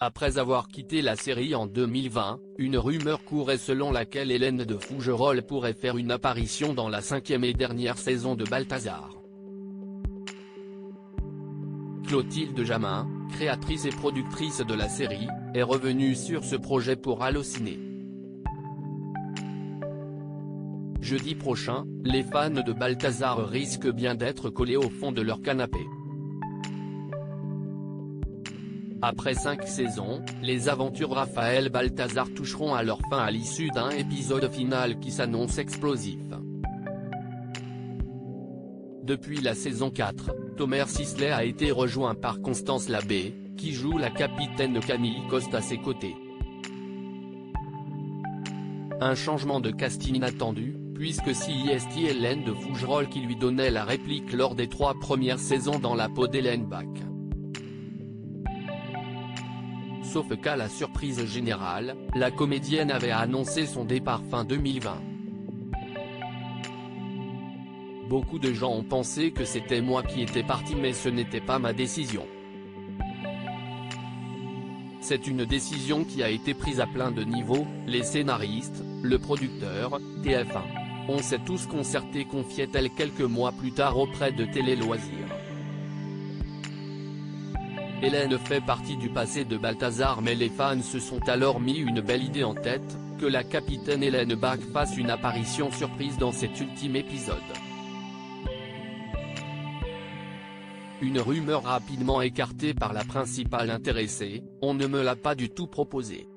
Après avoir quitté la série en 2020, une rumeur courait selon laquelle Hélène de Fougerolles pourrait faire une apparition dans la 5e et dernière saison de Balthazar. Clotilde Jamin, créatrice et productrice de la série, est revenue sur ce projet pour Allociné. Jeudi prochain, les fans de Balthazar risquent bien d'être collés au fond de leur canapé. Après 5 saisons, les aventures Raphaël Balthazar toucheront à leur fin à l'issue d'un épisode final qui s'annonce explosif. Depuis la saison 4, Thomas Sisley a été rejoint par Constance Labbé, qui joue la capitaine Camille Coste à ses côtés. Un changement de casting inattendu, puisque c'est Hélène de Fougerolles qui lui donnait la réplique lors des 3 premières saisons dans la peau d'Hélène Bach. Sauf qu'à la surprise générale, la comédienne avait annoncé son départ fin 2020. Beaucoup de gens ont pensé que c'était moi qui étais parti, mais ce n'était pas ma décision. C'est une décision qui a été prise à plein de niveaux, les scénaristes, le producteur, TF1. On s'est tous concertés, confiait-elle quelques mois plus tard auprès de Télé Loisirs. Hélène fait partie du passé de Balthazar, mais les fans se sont alors mis une belle idée en tête, que la capitaine Hélène Bach fasse une apparition surprise dans cet ultime épisode. Une rumeur rapidement écartée par la principale intéressée, on ne me l'a pas du tout proposé.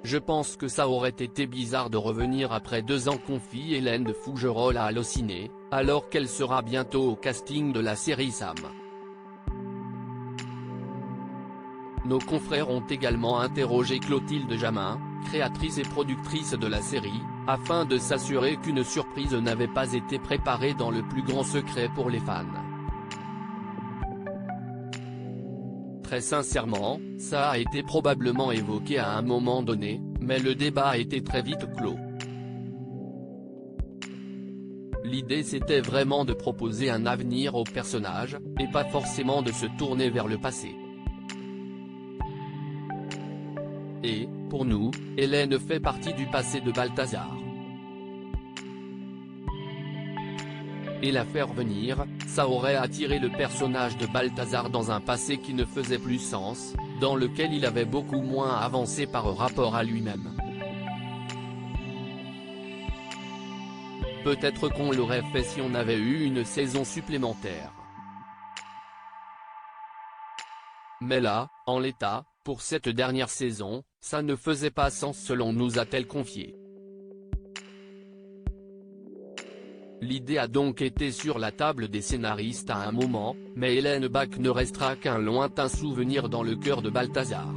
Je pense que ça aurait été bizarre de revenir après 2 ans, confie Hélène de Fougerolles à Allociné, alors qu'elle sera bientôt au casting de la série Sam. Nos confrères ont également interrogé Clotilde Jamin, créatrice et productrice de la série, afin de s'assurer qu'une surprise n'avait pas été préparée dans le plus grand secret pour les fans. Très sincèrement, ça a été probablement évoqué à un moment donné, mais le débat a été très vite clos. L'idée c'était vraiment de proposer un avenir au personnage, et pas forcément de se tourner vers le passé. Et, pour nous, Hélène fait partie du passé de Balthazar. Et la faire venir, ça aurait attiré le personnage de Balthazar dans un passé qui ne faisait plus sens, dans lequel il avait beaucoup moins avancé par rapport à lui-même. Peut-être qu'on l'aurait fait si on avait eu une saison supplémentaire. Mais là, en l'état, pour cette dernière saison, ça ne faisait pas sens selon nous, a-t-elle confié. L'idée a donc été sur la table des scénaristes à un moment, mais Hélène Bach ne restera qu'un lointain souvenir dans le cœur de Balthazar.